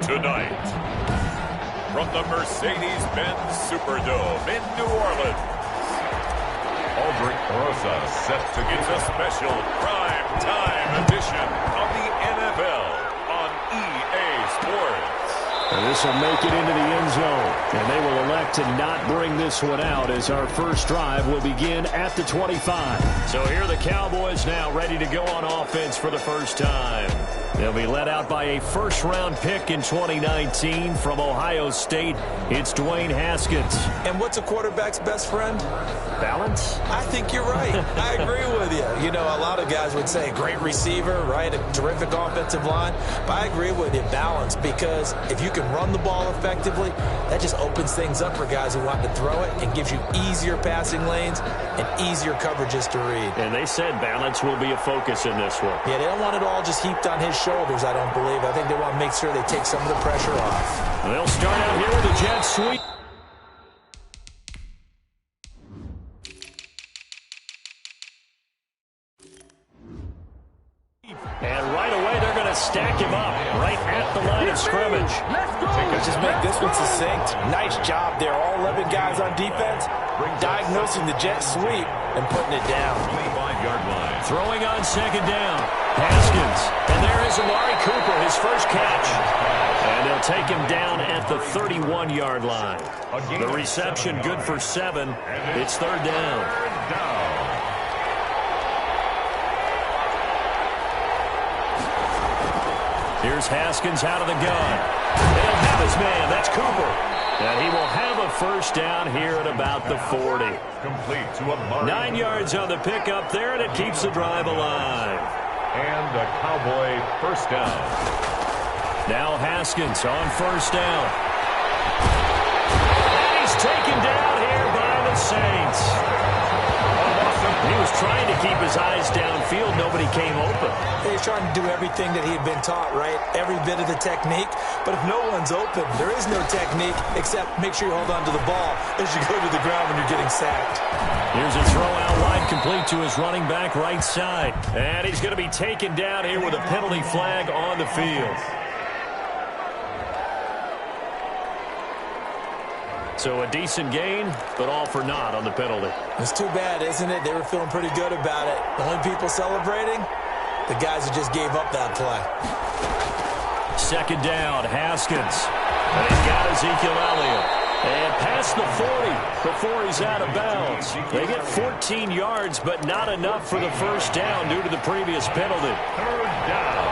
Tonight, from the Mercedes-Benz Superdome in New Orleans, Aldrick Rosa set to get a special prime time edition of the NFL on EA Sports. And this will make it into the end zone. And they will elect to not bring this one out as our first drive will begin at the 25. So here are the Cowboys now ready to go on offense for the first time. They'll be led out by a first-round pick in 2019 from Ohio State. It's Dwayne Haskins. And what's a quarterback's best friend? Balance? I think you're right. I agree with you. You know, a lot of guys would say great receiver, right? A terrific offensive line. But I agree with you, balance, because if you can run the ball effectively, that just opens things up for guys who want to throw it and gives you easier passing lanes and easier coverages to read. And they said balance will be a focus in this one. Yeah, they don't want it all just heaped on his shoulders, I don't believe. I think they want to make sure they take some of the pressure off. They'll start out here with a jet sweep. And right away, they're going to stack him up right at the line of scrimmage. Let's just make this one succinct. Nice job there. All 11 guys on defense diagnosing the jet sweep and putting it down. 25-yard line. Throwing on second down. Haskins. And there is Amari Cooper, his first catch. And they'll take him down at the 31-yard line. The reception good for 7. It's third down. Here's Haskins out of the gun. They'll have his man. That's Cooper. And he will have a first down here at about the 40. Complete to Amari. 9 yards on the pickup there, and it keeps the drive alive. And a Cowboy first down. Now Haskins on first down. And he's taken down here by the Saints. He was trying to keep his eyes downfield. Nobody came open. He's trying to do everything that he had been taught, right? Every bit of the technique. But if no one's open, there is no technique except make sure you hold on to the ball as you go to the ground when you're getting sacked. Here's a throw out wide complete to his running back right side. And he's going to be taken down here with a penalty flag on the field. So a decent gain, but all for naught on the penalty. It's too bad, isn't it? They were feeling pretty good about it. The only people celebrating, the guys who just gave up that play. Second down, Haskins. And he's got Ezekiel Elliott. And past the 40 before he's out of bounds. They get 14 yards, but not enough for the first down due to the previous penalty. Third down.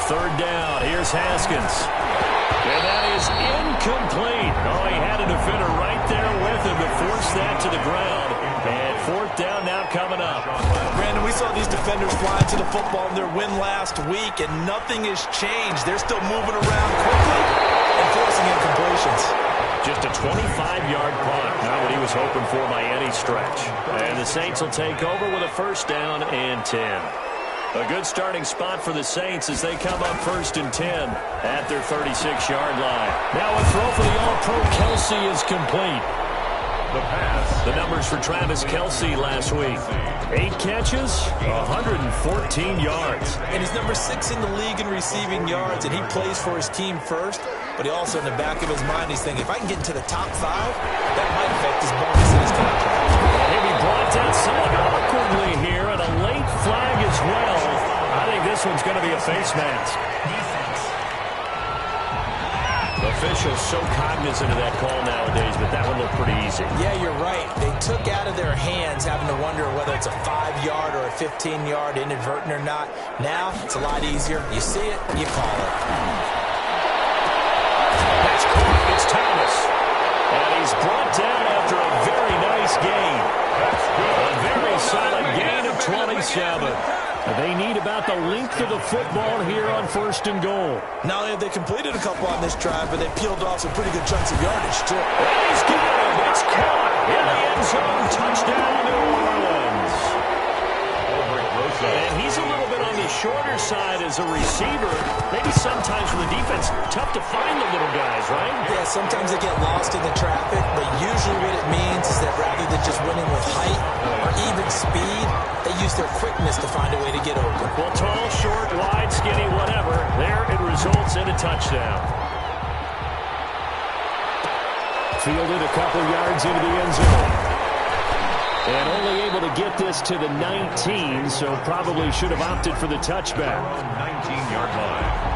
Third down, here's Haskins. And that is incomplete. Oh, he had a defender right there with him to force that to the ground. And fourth down now coming up. Brandon, we saw these defenders flying to the football in their win last week, and nothing has changed. They're still moving around quickly and forcing incompletions. Just a 25-yard punt. Not what he was hoping for by any stretch. And the Saints will take over with a first down and 10. A good starting spot for the Saints as they come up first and 10 at their 36-yard line. Now a throw for the All-Pro Kelce is complete. The pass. The numbers for Travis Kelce last week. 8 catches, 114 yards. And he's number 6 in the league in receiving yards, and he plays for his team first. But he also, in the back of his mind, he's thinking, if I can get into the top 5, that might affect his bonus in his contract. And he'll be brought down somewhat awkwardly here, and a late flag as well. I think this one's going to be a face mask. Officials so cognizant of that call nowadays, but that one looked pretty easy. Yeah, you're right. They took out of their hands having to wonder whether it's a 5-yard or a 15-yard inadvertent or not. Now, it's a lot easier. You see it, you call it. That's caught. It's Thomas. And he's brought down after a very nice gain. That's good. A very solid gain of 27. They need about the length of the football here on first and goal. Not only have they completed a couple on this drive, but they peeled off some pretty good chunks of yardage, too. And he's got him. It's caught in the end zone. Touchdown, New Orleans. And he's a little bit on the shorter side as a receiver. Maybe sometimes for the defense, tough to find the little guys, right? Yeah, sometimes they get lost in the traffic, but usually what it means is that rather than just winning with height or even speed, their quickness to find a way to get open. Well, tall, short, wide, skinny, whatever. There it results in a touchdown. Fielded a couple yards into the end zone. And only able to get this to the 19, so probably should have opted for the touchback. 19-yard line.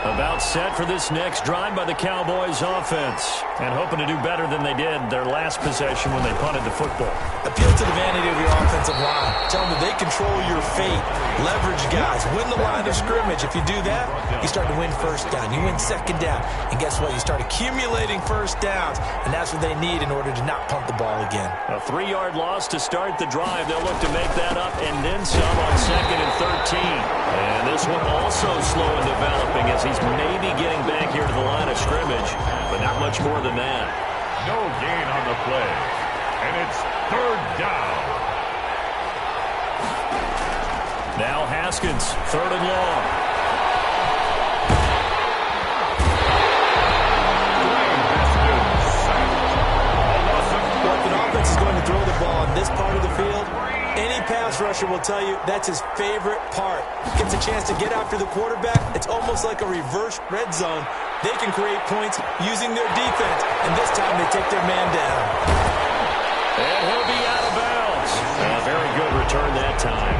About set for this next drive by the Cowboys offense. And hoping to do better than they did their last possession when they punted the football. Appeal to the vanity of your offensive line. Tell them that they control your fate. Leverage guys. Win the line of scrimmage. If you do that, you start to win first down. You win second down. And guess what? You start accumulating first downs. And that's what they need in order to not punt the ball again. A 3-yard loss to start the drive. They'll look to make that up and then some on 2nd and 13. And this one also slow in developing as he's maybe getting back here to the line of scrimmage, but not much more than that. No gain on the play. And it's 3rd down. Now Haskins, 3rd and long. Well, if an offense is going to throw the ball on this part of the field, any pass rusher will tell you that's his favorite part. Gets a chance to get after the quarterback. It's almost like a reverse red zone. They can create points using their defense, and this time they take their man down. And he'll be out of bounds. A very good return that time.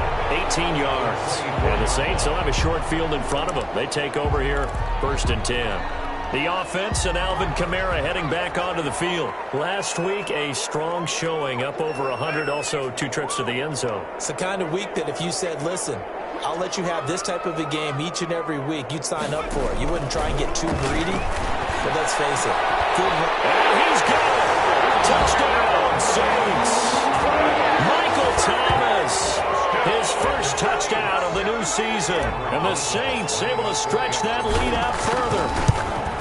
18 yards. And the Saints will have a short field in front of them. They take over here, 1st and 10. The offense and Alvin Kamara heading back onto the field. Last week, a strong showing, up over 100, also 2 trips to the end zone. It's the kind of week that if you said, listen, I'll let you have this type of a game each and every week, you'd sign up for it. You wouldn't try and get too greedy. But let's face it. Good one. And he's got it. Touchdown, Saints. Michael Thomas. His first touchdown of the new season. And the Saints able to stretch that lead out further.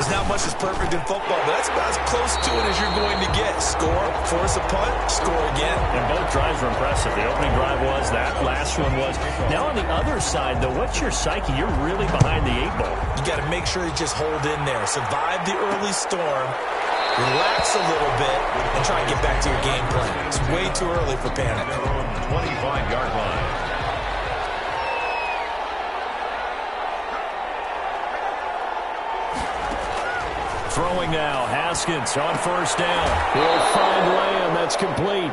There's not much that's perfect in football, but that's about as close to it as you're going to get. Score, force a punt, score again. And both drives were impressive. The opening drive was, that last one was. Now on the other side, though, what's your psyche? You're really behind the 8 ball. You got to make sure you just hold in there. Survive the early storm, relax a little bit, and try and get back to your game plan. It's way too early for panic. 25-yard line. Throwing now, Haskins on 1st down. He'll find Lamb. That's complete.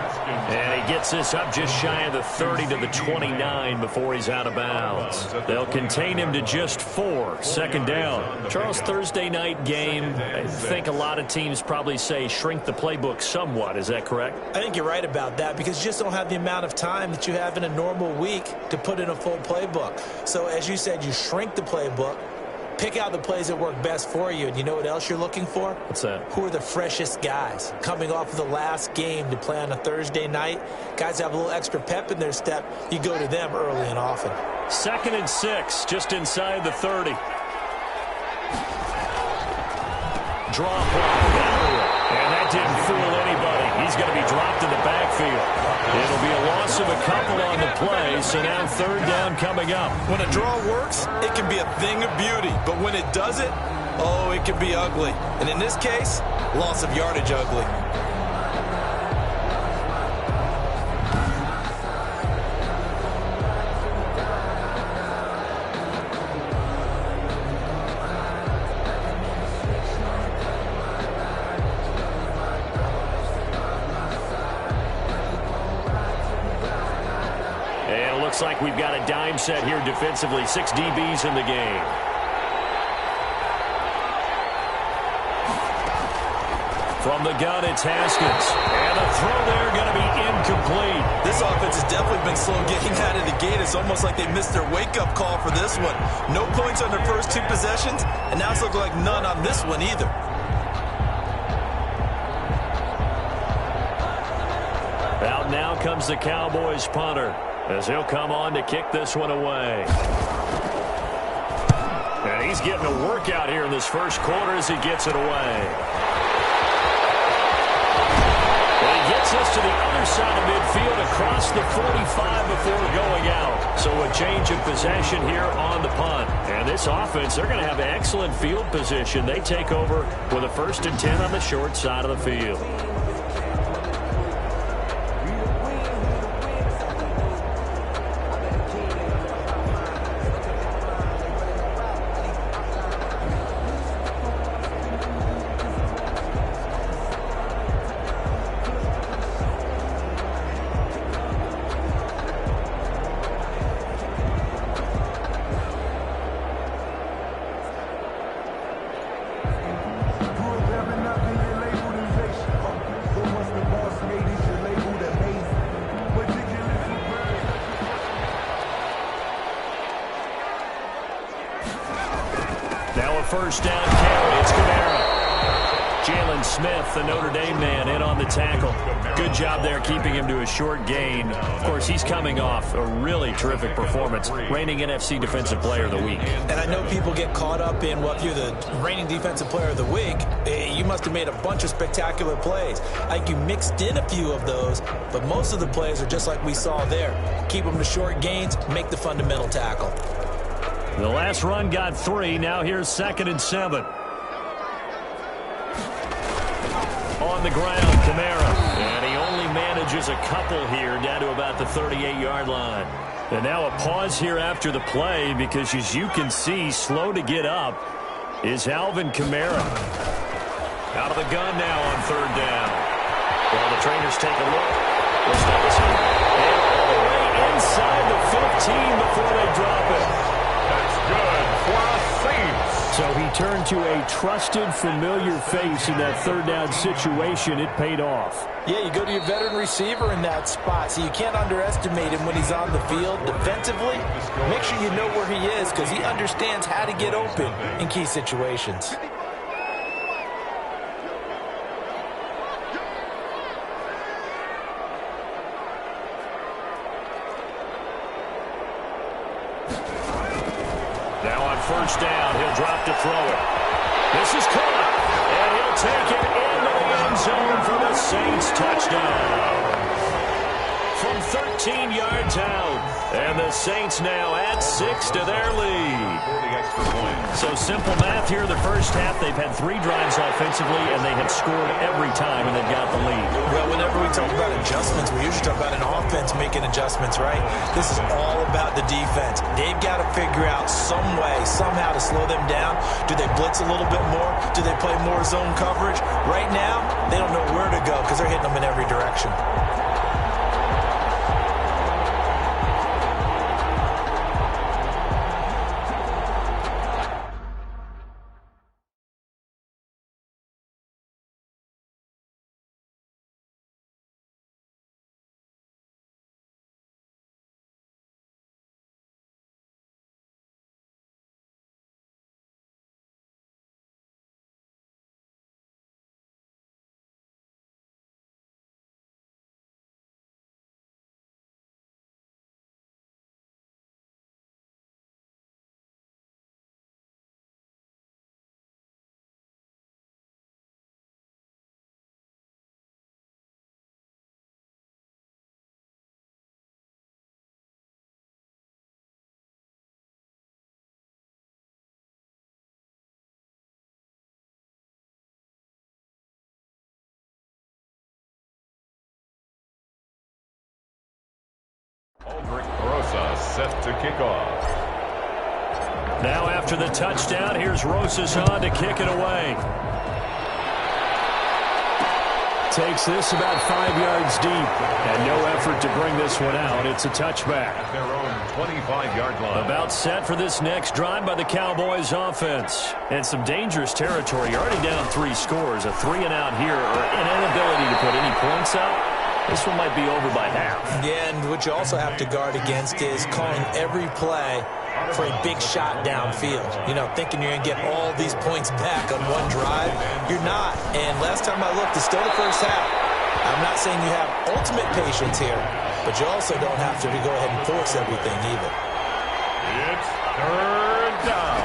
And he gets this up just shy of the 30 to the 29 before he's out of bounds. They'll contain him to just 4. 2nd down. Charles, Thursday night game, I think a lot of teams probably say shrink the playbook somewhat. Is that correct? I think you're right about that because you just don't have the amount of time that you have in a normal week to put in a full playbook. So as you said, you shrink the playbook. Pick out the plays that work best for you. And you know what else you're looking for? What's that? Who are the freshest guys? Coming off of the last game to play on a Thursday night, guys have a little extra pep in their step. You go to them early and often. 2nd and 6, just inside the 30. Draw play. And that didn't fool anybody. He's going to be dropped in the backfield. It'll be a loss of a couple on the play, so now 3rd down coming up. When a draw works, it can be a thing of beauty. But when it doesn't, oh, it can be ugly. And in this case, loss of yardage ugly. Looks like we've got a dime set here defensively. 6 DBs in the game. From the gun, it's Haskins. And the throw there going to be incomplete. This offense has definitely been slow getting out of the gate. It's almost like they missed their wake-up call for this one. No points on their first 2 possessions, and now it's looking like none on this one either. Out now comes the Cowboys punter, as he'll come on to kick this one away. And he's getting a workout here in this first quarter as he gets it away. And he gets us to the other side of midfield across the 45 before going out. So a change of possession here on the punt. And this offense, they're going to have excellent field position. They take over with a 1st and 10 on the short side of the field. first down carry. It's Kamara. Jalen Smith, the Notre Dame man, in on the tackle. Good job there keeping him to a short gain. Of course, he's coming off a really terrific performance, reigning NFC Defensive Player of the Week. And I know people get caught up in, well, if you're the reigning Defensive Player of the Week, you must have made a bunch of spectacular plays. Like you mixed in a few of those, but most of the plays are just like we saw there. Keep them to short gains, make the fundamental tackle. The last run got 3. Now here's 2nd and 7. On the ground, Kamara. And he only manages a couple here down to about the 38-yard line. And now a pause here after the play because, as you can see, slow to get up is Alvin Kamara. Out of the gun now on 3rd down. While the trainers take a look, we'll stop us here. And all the way inside the 15 before they drop it. That's good for a Saints. So he turned to a trusted, familiar face in that 3rd down situation. It paid off. Yeah, you go to your veteran receiver in that spot, so you can't underestimate him when he's on the field defensively. Make sure you know where he is because he understands how to get open in key situations. Now on 1st down, he'll drop to throw it. This is caught, and he'll take it into the end zone for the Saints touchdown. From 13 yards out, and the Saints now add 6 to their lead. So simple math here. The first half, they've had 3 drives offensively, and they have scored every time, and they've got the lead. Well, whenever we talk about adjustments, we usually talk about an offense making adjustments, right? This is all about the defense. They've got to figure out some way, somehow to slow them down. Do they blitz a little bit more? Do they play more zone coverage? Right now, they don't know where to go because they're hitting them in every direction. Aldrick Rosa set to kick off. Now after the touchdown, here's Rosas on to kick it away. Takes this about 5 yards deep, and no effort to bring this one out. It's a touchback. At their own 25-yard line. About set for this next drive by the Cowboys offense. And some dangerous territory. You're already down 3 scores. A 3-and-out here, or an inability to put any points out. This one might be over by half. Yeah, and what you also have to guard against is calling every play for a big shot downfield. You know, thinking you're going to get all these points back on one drive. You're not. And last time I looked, it's still the first half. I'm not saying you have ultimate patience here, but you also don't have to go ahead and force everything either. It's 3rd down.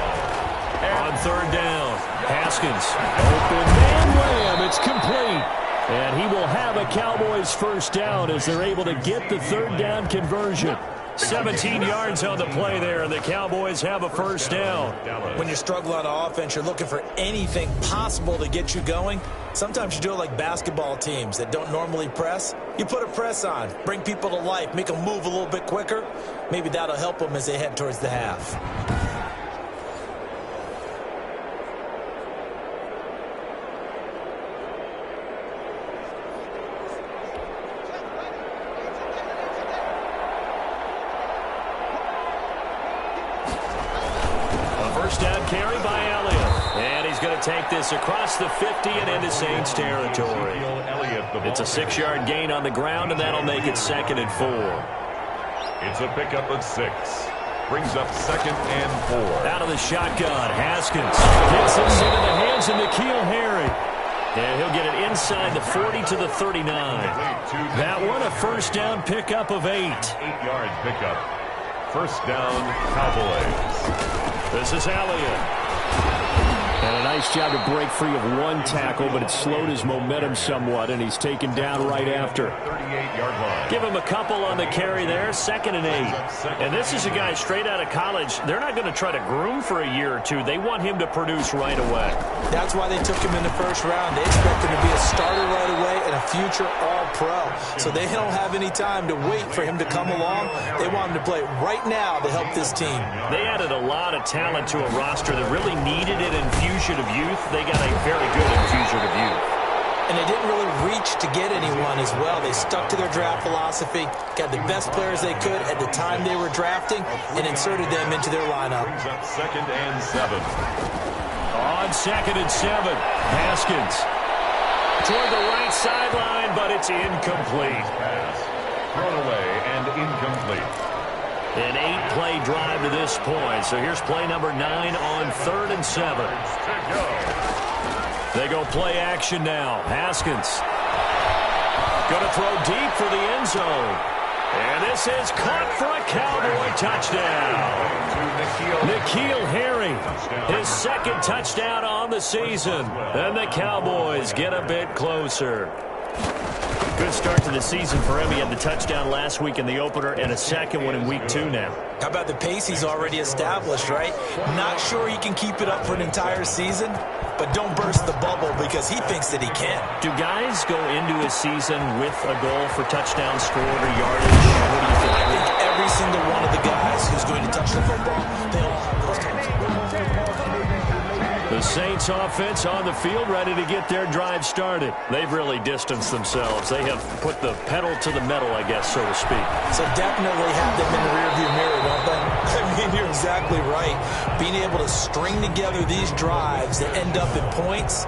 On 3rd down, Haskins. Open man Lamb. It's complete. And he will have a Cowboys first down as they're able to get the 3rd down conversion. 17 yards on the play there, and the Cowboys have a first down. When you're struggling on offense, you're looking for anything possible to get you going. Sometimes you do it like basketball teams that don't normally press. You put a press on, bring people to life, make them move a little bit quicker. Maybe that'll help them as they head towards the half. Carry by Elliott. And he's going to take this across the 50 and into Saints territory. It's a 6-yard gain on the ground, and that'll make it 2nd and 4. It's a pickup of 6. Brings up 2nd and 4. Out of the shotgun, Haskins gets this into the hands of N'Keal Harry. And he'll get it inside the 40 to the 39. That one a first down pickup of 8. 8-yard pickup. First down, Cowboys. This is Elliott. And a nice job to break free of one tackle, but it slowed his momentum somewhat, and he's taken down right after. 38-yard line. Give him a couple on the carry there, 2nd and 8. And this is a guy straight out of college. They're not going to try to groom for a year or two. They want him to produce right away. That's why they took him in the first round. They expect him to be a starter right away and a future All-Pro. So they don't have any time to wait for him to come along. They want him to play right now to help this team. They added a lot of talent to a roster that really needed an infusion of youth. They got a very good infusion of youth. And they didn't really reach to get anyone as well. They stuck to their draft philosophy, got the best players they could at the time they were drafting, and inserted them into their lineup. Brings up 2nd and 7. On 2nd and 7, Haskins toward the right sideline, but it's incomplete. Pass. Thrown away and incomplete. An 8-play drive to this point. So here's play number 9 on 3rd and 7. They go play action now. Haskins going to throw deep for the end zone. And this is caught for a Cowboy touchdown. N'Keal Harry, his 2nd touchdown on the season. And the Cowboys get a bit closer. Good start to the season for him. He had the touchdown last week in the opener and a 2nd one in week 2 now. How about the pace he's already established, right? Not sure he can keep it up for an entire season, but don't burst the bubble because he thinks that he can. Do guys go into a season with a goal for touchdown scored or yardage? What do you think? I think every single one of the guys who's going to touch the football, they all have those times. The Saints offense on the field ready to get their drive started. They've really distanced themselves. They have put the pedal to the metal, I guess, so to speak. So definitely have them in the rearview mirror, don't they? I mean, you're exactly right. Being able to string together these drives that end up in points,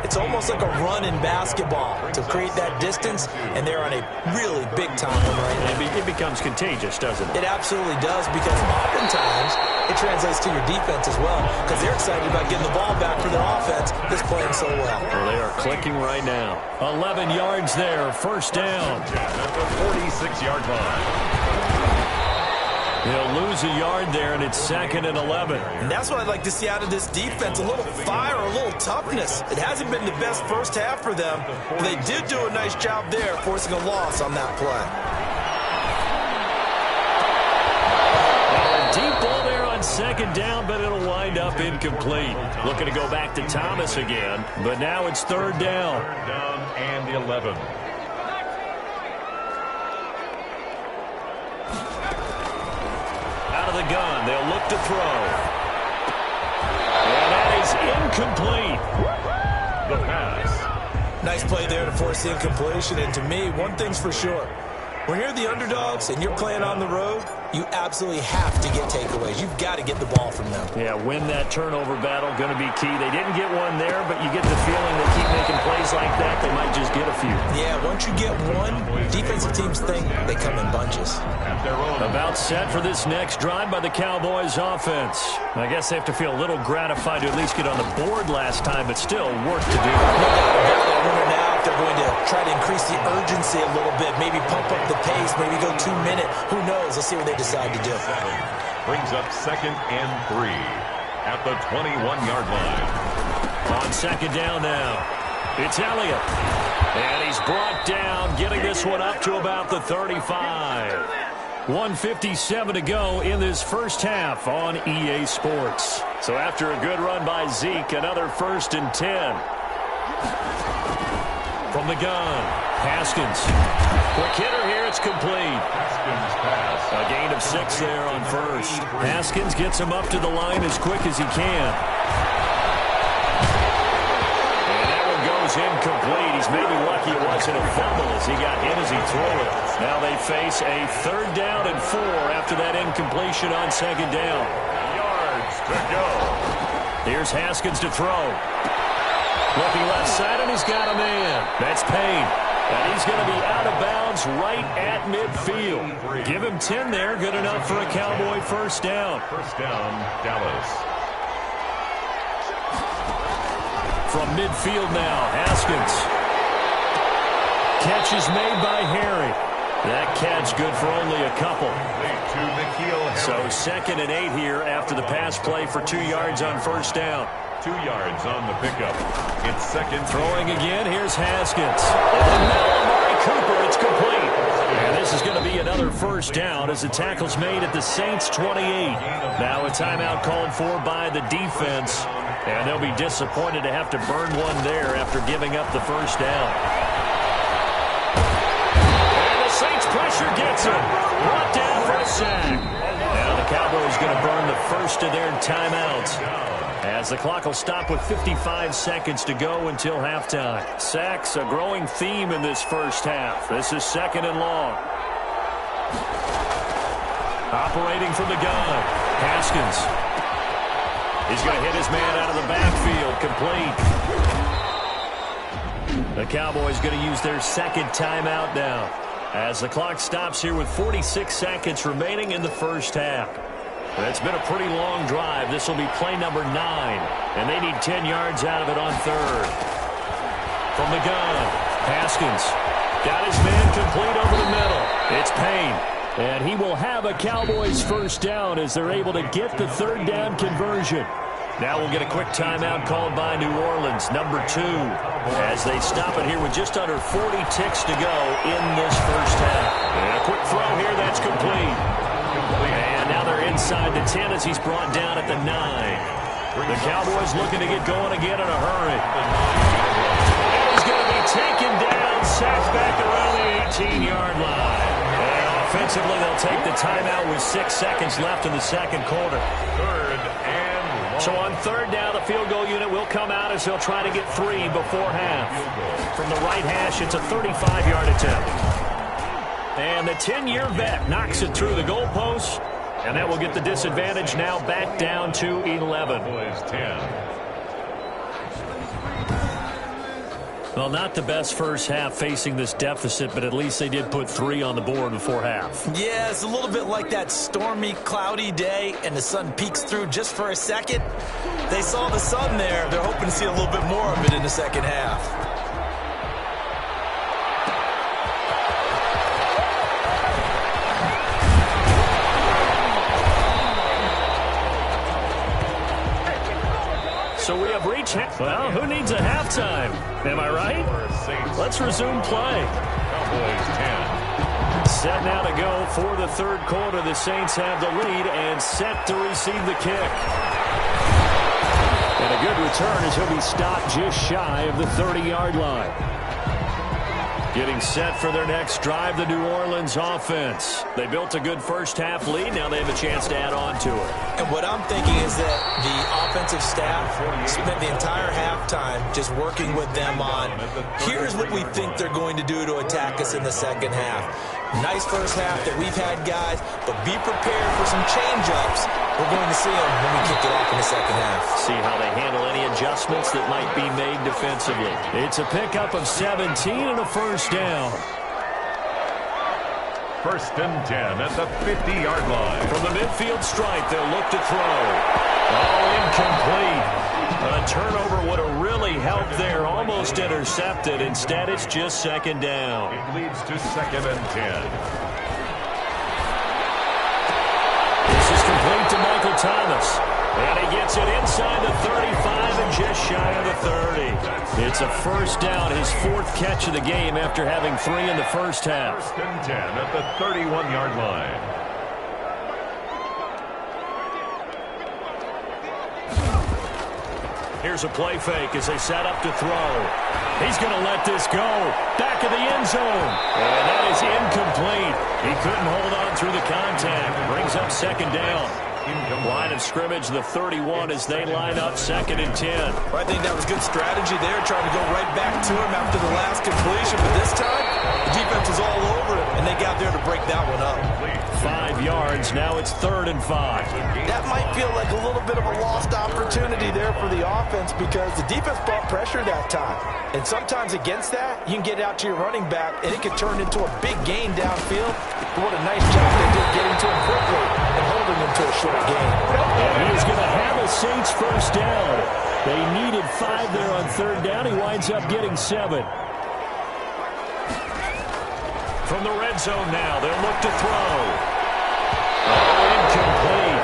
it's almost like a run in basketball to create that distance, and they're on a really big-time one right now. It becomes contagious, doesn't it? It absolutely does, because oftentimes it translates to your defense as well, because they're excited about getting the ball back for their offense that's playing so well. Well, they are clicking right now. 11 yards there, first down. At the 46-yard line. He'll lose a yard there, and it's 2nd and 11. And that's what I'd like to see out of this defense, a little fire, a little toughness. It hasn't been the best first half for them, but they did do a nice job there, forcing a loss on that play. Well, a deep ball there on 2nd down, but it'll wind up incomplete. Looking to go back to Thomas again, but now it's 3rd down. 3rd down and 11. Out of the gun, they'll look to throw. And that is incomplete. The pass. Nice play there to force the incompletion, and to me, one thing's for sure. When you're the underdogs and you're playing on the road, you absolutely have to get takeaways. You've got to get the ball from them. Yeah, win that turnover battle, going to be key. They didn't get one there, but you get the feeling they keep making plays like that, they might just get a few. Yeah, once you get one, defensive teams think they come in bunches. About set for this next drive by the Cowboys offense. I guess they have to feel a little gratified to at least get on the board last time, but still work to do. No doubt about it. I wonder now if they're going to try to increase the urgency a little bit, maybe pump up the pace, maybe go 2-minute. Who knows? Let's see what they decide to do. Brings up 2nd and 3 at the 21-yard line. On 2nd down now, it's Elliott. And he's brought down, getting this one up to about the 35. 1:57 to go in this first half on EA Sports. So after a good run by Zeke, another 1st and 10. From the gun, Haskins. Quick hitter here, it's complete. Haskins pass. A gain of 6 there on 1st. Haskins gets him up to the line as quick as he can. And that one goes incomplete. He's maybe lucky it wasn't a fumble as he got hit as he threw it. Now they face a 3rd down and 4 after that incompletion on 2nd down. Yards to go. Here's Haskins to throw. Looking left side, and he's got a man. That's Payne. And he's going to be out of bounds right at midfield. Give him 10 there. Good enough for a Cowboy first down. First down, Dallas. From midfield now, Haskins. Catch is made by Harry. That catch good for only a couple. So 2nd and 8 here after the pass play for 2 yards on first down. 2 yards on the pickup. It's second. Throwing again. Here's Haskins. Over the middle, Amari Cooper. It's complete. And this is going to be another first down as the tackle's made at the Saints 28. Now a timeout called for by the defense. And they'll be disappointed to have to burn one there after giving up the first down. And the Saints pressure gets him. Brought down for a sack. Now the Cowboys going to burn the first of their timeouts, as the clock will stop with 55 seconds to go until halftime. Sacks, a growing theme in this first half. This is 2nd and long. Operating from the gun, Haskins. He's going to hit his man out of the backfield. Complete. The Cowboys going to use their 2nd timeout now, as the clock stops here with 46 seconds remaining in the first half. It's been a pretty long drive. This will be play number 9, and they need 10 yards out of it on 3rd. From the gun, Haskins got his man complete over the middle. It's Payne, and he will have a Cowboys first down as they're able to get the 3rd down conversion. Now we'll get a quick timeout called by New Orleans, number 2, as they stop it here with just under 40 ticks to go in this first half. And a quick throw here, that's complete. And now they're inside the 10 as he's brought down at the 9. The Cowboys looking to get going again in a hurry. And he's going to be taken down, sacked back around the 18-yard line. And offensively, they'll take the timeout with 6 seconds left in the second quarter. 3rd and long. So on 3rd down, the field goal unit will come out as they'll try to get 3 before half. From the right hash, it's a 35-yard attempt. And the 10-year vet knocks it through the goalpost, and that will get the disadvantage now back down to 11. Boys 10. Well, not the best first half facing this deficit, but at least they did put 3 on the board before half. Yeah, it's a little bit like that stormy, cloudy day, and the sun peeks through just for a second. They saw the sun there. They're hoping to see a little bit more of it in the second half. So we have reached, well, who needs a halftime? Am I right? Let's resume play. Cowboys 10. Set now to go for the 3rd quarter. The Saints have the lead and set to receive the kick. And a good return as he'll be stopped just shy of the 30-yard line. Getting set for their next drive, the New Orleans offense. They built a good first half lead. Now they have a chance to add on to it. And what I'm thinking is that the offensive staff spent the entire halftime just working with them on, here's what we think they're going to do to attack us in the second half. Nice first half that we've had, guys, but be prepared for some change-ups. We're going to see them when we kick it off in the second half. See how they handle any adjustments that might be made defensively. It's a pickup of 17 and a first down. 1st and 10 at the 50-yard line. From the midfield stripe, they'll look to throw. Oh, incomplete. A turnover would have really helped there. Almost intercepted. Instead, it's just 2nd down. It leads to 2nd and 10. This is complete to Michael Thomas. And he gets it inside the 35 and just shy of the 30. It's a first down, his 4th catch of the game after having 3 in the first half. 1st and 10 at the 31-yard line. Here's a play fake as they set up to throw. He's going to let this go. Back of the end zone. And that is incomplete. He couldn't hold on through the contact. Brings up 2nd down. Line of scrimmage, the 31, as they line up 2nd and 10. I think that was good strategy there, trying to go right back to him after the last completion. But this time, the defense was all over it, and they got there to break that one up. 5 yards. Now it's 3rd and 5. That might feel like a little bit of a lost opportunity there for the offense because the defense brought pressure that time. And sometimes against that, you can get out to your running back, and it could turn into a big gain downfield. But what a nice job they did getting to him quickly and holding him to a short gain. And he's going to have a Saints first down. They needed 5 there on 3rd down. He winds up getting 7. From the red zone now, they'll look to throw. Oh, incomplete.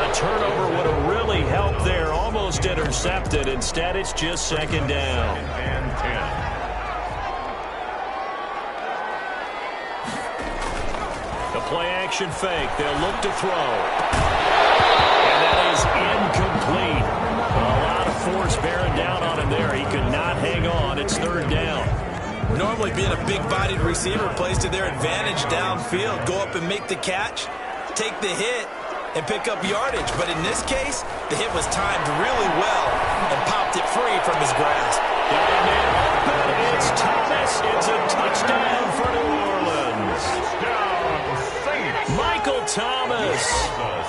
A turnover would have really helped there. Almost intercepted. Instead, it's just 2nd down. And 10. The play-action fake. They'll look to throw. And that is incomplete. A lot of force bearing down on him there. He could not hang on. It's 3rd down. Normally being a big-bodied receiver plays to their advantage downfield. Go up and make the catch, take the hit, and pick up yardage. But in this case, the hit was timed really well and popped it free from his grasp. It's Thomas. It's a touchdown for New Orleans. Michael Thomas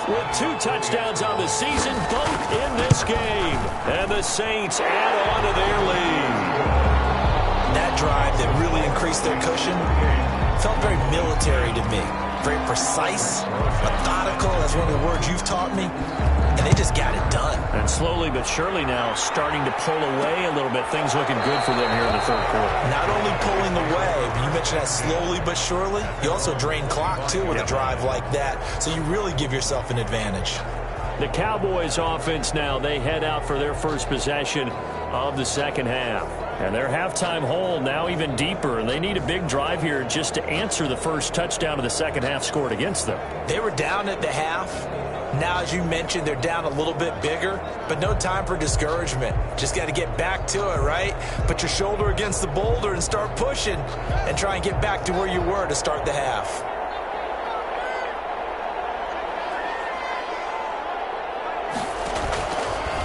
with 2 touchdowns on the season, both in this game. And the Saints add on to their lead. That drive that really increased their cushion felt very military to me. Very precise, methodical, that's one of the words you've taught me. And they just got it done. And slowly but surely now starting to pull away a little bit. Things looking good for them here in the 3rd quarter. Not only pulling away, but you mentioned that slowly but surely. You also drain clock, too, with a drive like that. So you really give yourself an advantage. The Cowboys offense now, they head out for their first possession of the 2nd half. And their halftime hole now even deeper. And they need a big drive here just to answer the first touchdown of the 2nd half scored against them. They were down at the half. Now, as you mentioned, they're down a little bit bigger, but no time for discouragement. Just got to get back to it, right? Put your shoulder against the boulder and start pushing and try and get back to where you were to start the half.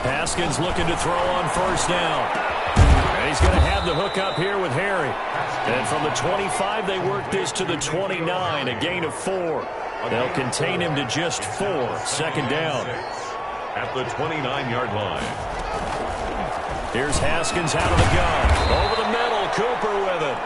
Haskins looking to throw on 1st down. And he's going to have the hook up here with Harry. And from the 25, they work this to the 29, a gain of 4. They'll contain him to just 4. 2nd down. At the 29-yard line. Here's Haskins out of the gun. Over the middle, Cooper with it.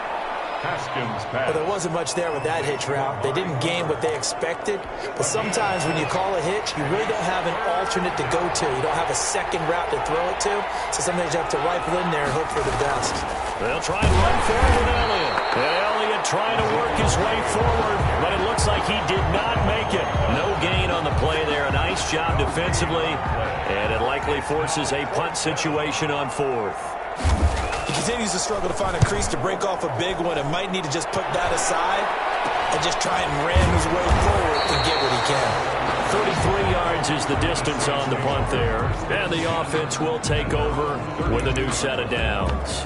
Haskins pass. Well, there wasn't much there with that hitch route. They didn't gain what they expected. But sometimes when you call a hitch, you really don't have an alternate to go to. You don't have a second route to throw it to. So sometimes you have to rifle in there and hope for the best. They'll try and run forward with Elliott. And Elliott trying to work his way forward, but it looks like he did not make it. No gain on the play there. A nice job defensively, and it likely forces a punt situation on 4th. He continues to struggle to find a crease to break off a big one and might need to just put that aside and just try and ram his way forward and get what he can. 33 yards is the distance on the punt there. And the offense will take over with a new set of downs.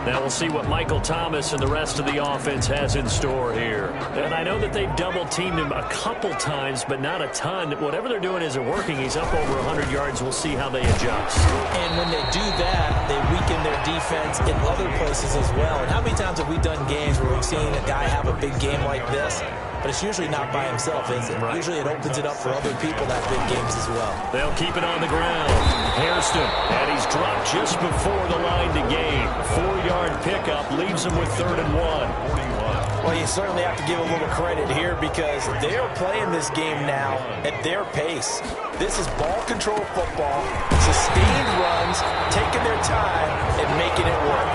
Now we'll see what Michael Thomas and the rest of the offense has in store here. And I know that they've double-teamed him a couple times, but not a ton. Whatever they're doing isn't working. He's up over 100 yards. We'll see how they adjust. And when they do that, they weaken their defense in other places as well. And how many times have we done games where we've seen a guy have a big game like this? But it's usually not by himself, is it? Right. Usually it opens it up for other people that big games as well. They'll keep it on the ground. Hairston, and he's dropped just before the line to gain. 4-yard pickup leaves him with 3rd and 1. Well, you certainly have to give a little credit here because they're playing this game now at their pace. This is ball control football, sustained runs, taking their time, and making it work.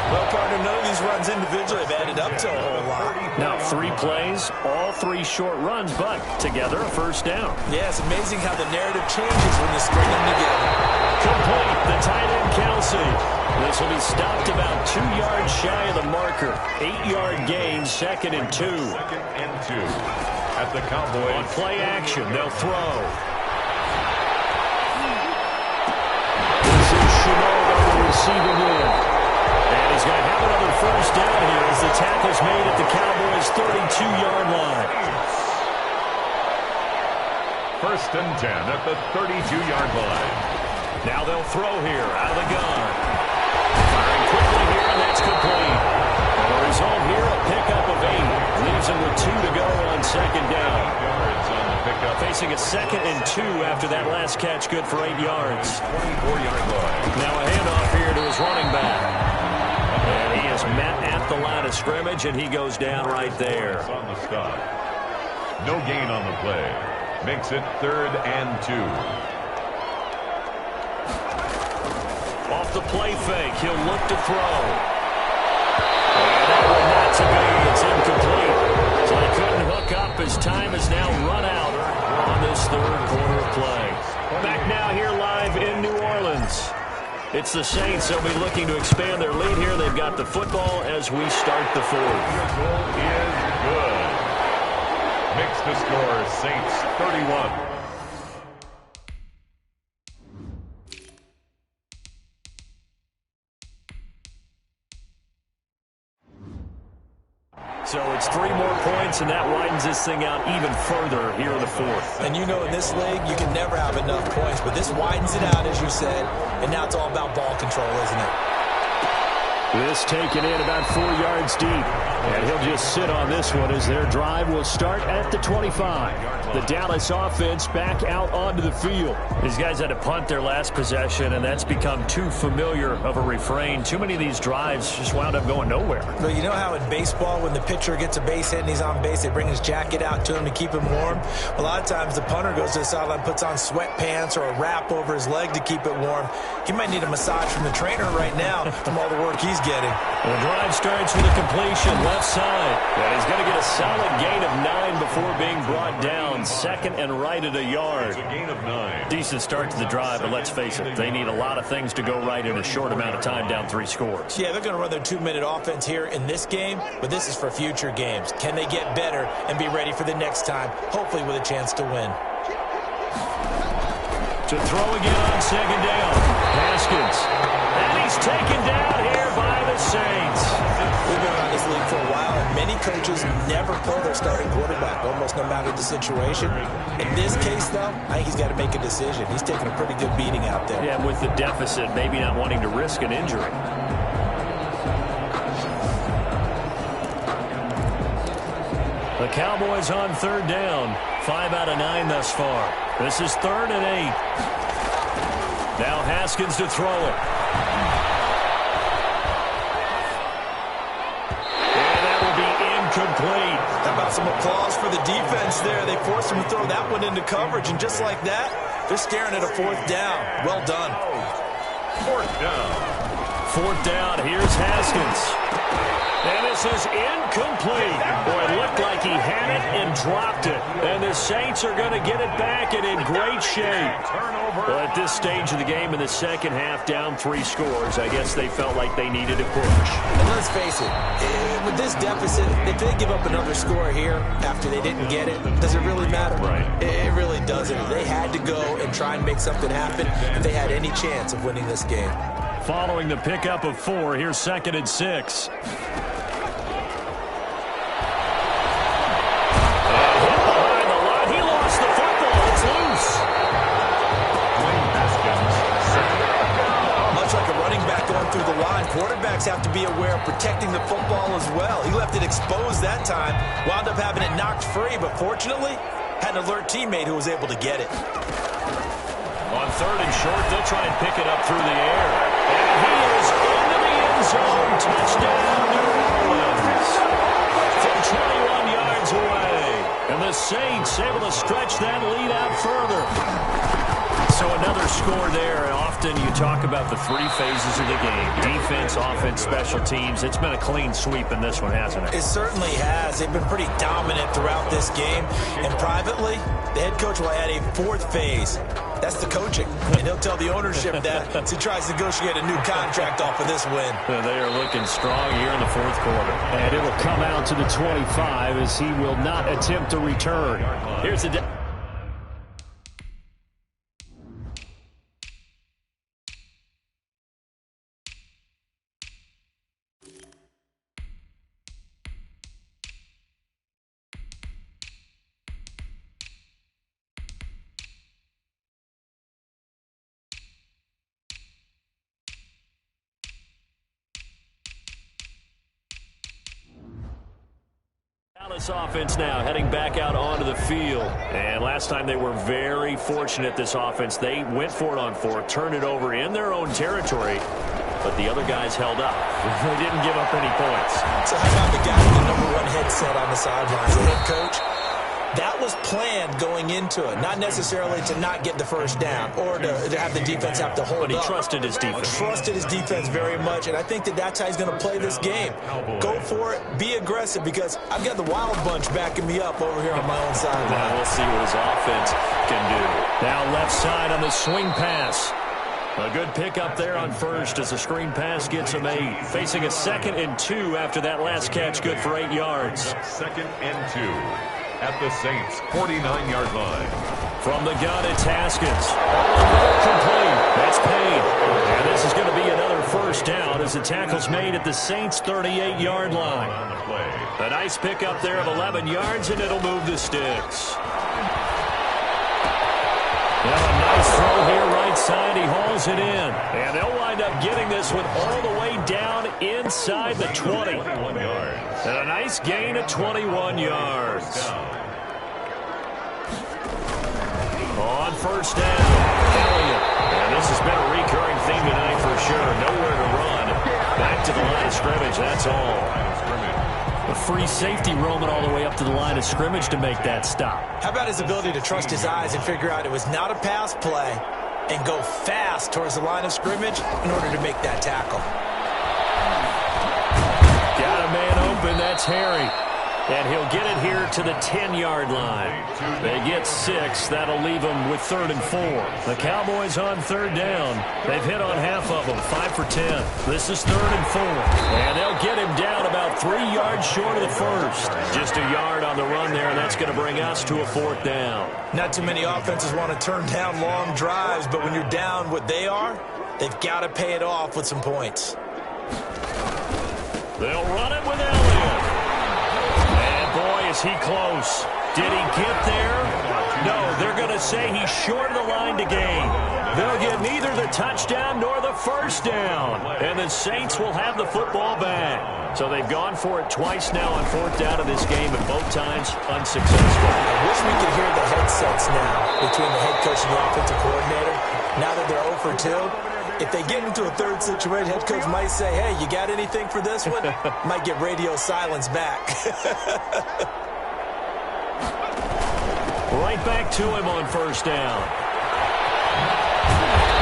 Well, partner, none of these runs individually have added up to a whole lot. Now, 3 plays, all 3 short runs, but together a 1st down. Yeah, it's amazing how the narrative changes when you string them together. Complete, the tight end Kelsey. This will be stopped about 2 yards shy of the marker. 8-yard gain, 2nd and 2. 2nd and 2. At the Cowboys. On play action, they'll throw. This is Shinoda receiving in. And he's going to have another 1st down here as the tackle's made at the Cowboys' 32-yard line. 1st and 10 at the 32-yard line. Now they'll throw here out of the gun. Firing quickly here, and that's complete. The result here, a pickup of 8. Leaves him with 2 to go on facing a 2nd and 2 after that last catch, good for 8 yards. 24-yard line. Now a handoff here to his running back. And he is met at the line of scrimmage, and he goes down right there. On the stop. No gain on the play. Makes it 3rd and 2. Off the play fake, he'll look to throw. And that one not to be. It's incomplete. So he couldn't hook up. His time has now run out on this 3rd quarter of play. Back now here live in New Orleans. It's the Saints. They'll be looking to expand their lead here. They've got the football as we start the 4th. Field goal is good. Makes the score Saints 31. So it's 3 more points, and that widens this thing out even further here in the 4th. And you know in this league, you can never have enough points, but this widens it out, as you said, and now it's all about ball control, isn't it? This taken in about 4 yards deep. And he'll just sit on this one as their drive will start at the 25. The Dallas offense back out onto the field. These guys had to punt their last possession, and that's become too familiar of a refrain. Too many of these drives just wound up going nowhere. Well, you know how in baseball, when the pitcher gets a base hit and he's on base, they bring his jacket out to him to keep him warm? A lot of times the punter goes to the sideline, puts on sweatpants or a wrap over his leg to keep it warm. He might need a massage from the trainer right now from all the work he's getting. The drive starts with a completion left side. And he's going to get a solid gain of 9 before being brought down. 2nd and right at a yard. It's a gain of 9. Decent start to the drive, but let's face it, they need a lot of things to go right in a short amount of time, down 3 scores. Yeah, they're going to run their 2-minute offense here in this game, but this is for future games. Can they get better and be ready for the next time, hopefully with a chance to win? To throw again on 2nd down. Haskins. And he's taken down here by the Saints. We've been around this league for a while, and many coaches never pull their starting quarterback, almost no matter the situation. In this case, though, I think he's got to make a decision. He's taking a pretty good beating out there. Yeah, with the deficit, maybe not wanting to risk an injury. The Cowboys on 3rd down. 5 out of 9 thus far. This is 3rd and 8. Now Haskins to throw it. And that will be incomplete. How about some applause for the defense there? They forced him to throw that one into coverage, and just like that, they're staring at a 4th down. Well done. 4th down. 4th down. Here's Haskins. And this is incomplete. Boy, it looked like he had it and dropped it. And the Saints are going to get it back and in great shape. Well, at this stage of the game in the second half, down 3 scores, I guess they felt like they needed a push. And let's face it, with this deficit, if they give up another score here after they didn't get it, does it really matter? Right. It really doesn't. They had to go and try and make something happen if they had any chance of winning this game. Following the pickup of 4, here's 2nd and 6. Through the line, quarterbacks have to be aware of protecting the football as well. He left it exposed that time, wound up having it knocked free, but fortunately, had an alert teammate who was able to get it. On 3rd and short, they'll try and pick it up through the air. And he is into the end zone. Touchdown, New Orleans. From 21 yards away. And the Saints able to stretch that lead out further. So another score there, and often you talk about the 3 phases of the game. Defense, offense, special teams. It's been a clean sweep in this one, hasn't it? It certainly has. They've been pretty dominant throughout this game. And privately, the head coach will add a 4th phase. That's the coaching. And he'll tell the ownership that as he tries to negotiate a new contract off of this win. They are looking strong here in the 4th quarter. And it will come out to the 25 as he will not attempt to return. Here's the... This offense now heading back out onto the field. And last time they were very fortunate, this offense. They went for it on fourth, turned it over in their own territory, but the other guys held up. They didn't give up any points. So how about the guy with the #1 headset on the sidelines, the head coach? That was planned going into it, not necessarily to not get the first down or to have the defense have to hold up. But he trusted his defense. Trusted his defense very much, and I think that's how he's going to play this game. Go for it, be aggressive, because I've got the Wild Bunch backing me up over here on my own side. Now we'll see what his offense can do. Now left side on the swing pass. A good pickup there on first as the screen pass gets him 8. Facing a 2nd and 2 after that last catch, good for 8 yards. 2nd and 2. At the Saints' 49-yard line. From the gun, it's Haskins. Complete. That's Payne. And this is going to be another first down as the tackle's made at the Saints' 38-yard line. A nice pickup there of 11 yards, and it'll move the sticks. Now a nice throw here right side. He hauls it in. And they'll wind up getting this one all the way down inside the 20. And a nice gain of 21 yards. On first down, Elliott. And this has been a recurring theme tonight for sure. Nowhere to run. Back to the line of scrimmage, that's all. A free safety roaming all the way up to the line of scrimmage to make that stop. How about his ability to trust his eyes and figure out it was not a pass play and go fast towards the line of scrimmage in order to make that tackle. Got a man open, that's Harry. And he'll get it here to the 10-yard line. They get 6. That'll leave them with 3rd and 4. The Cowboys on 3rd down. They've hit on half of them, 5 for 10. This is 3rd and 4. And they'll get him down about 3 yards short of the first. Just a yard on the run there, and that's going to bring us to a 4th down. Not too many offenses want to turn down long drives, but when you're down what they are, they've got to pay it off with some points. They'll run it with Elliott. Boy, is he close. Did he get there? No, they're going to say he's short of the line to gain. They'll get neither the touchdown nor the first down. And the Saints will have the football back. So they've gone for it twice now on 4th down of this game, and both times unsuccessful. I wish we could hear the headsets now between the head coach and the offensive coordinator. Now that they're 0 for 2. If they get into a third situation, head coach might say, hey, you got anything for this one? Might get radio silence back. Right back to him on 1st down.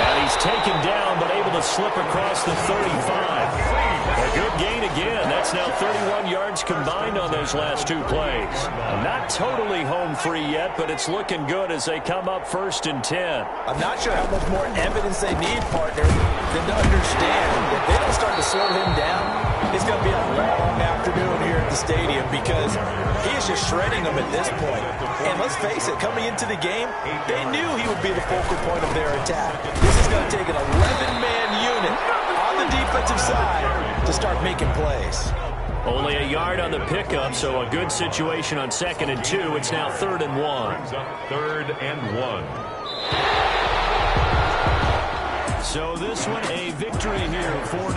And he's taken down, but able to slip across the 35. A good gain again. That's now 31 yards combined on those last 2 plays. Not totally home free yet, but it's looking good as they come up 1st and 10. I'm not sure how much more evidence they need, partner, than to understand if they don't start to slow him down, it's going to be a long afternoon here at the stadium because he is just shredding them at this point. And let's face it, coming into the game, they knew he would be the focal point of their attack. This is going to take an 11-man unit on the defensive side to start making plays. Only a yard on the pickup, so a good situation on 2nd and 2. It's now 3rd and 1. 3rd and 1. So this one a victory here for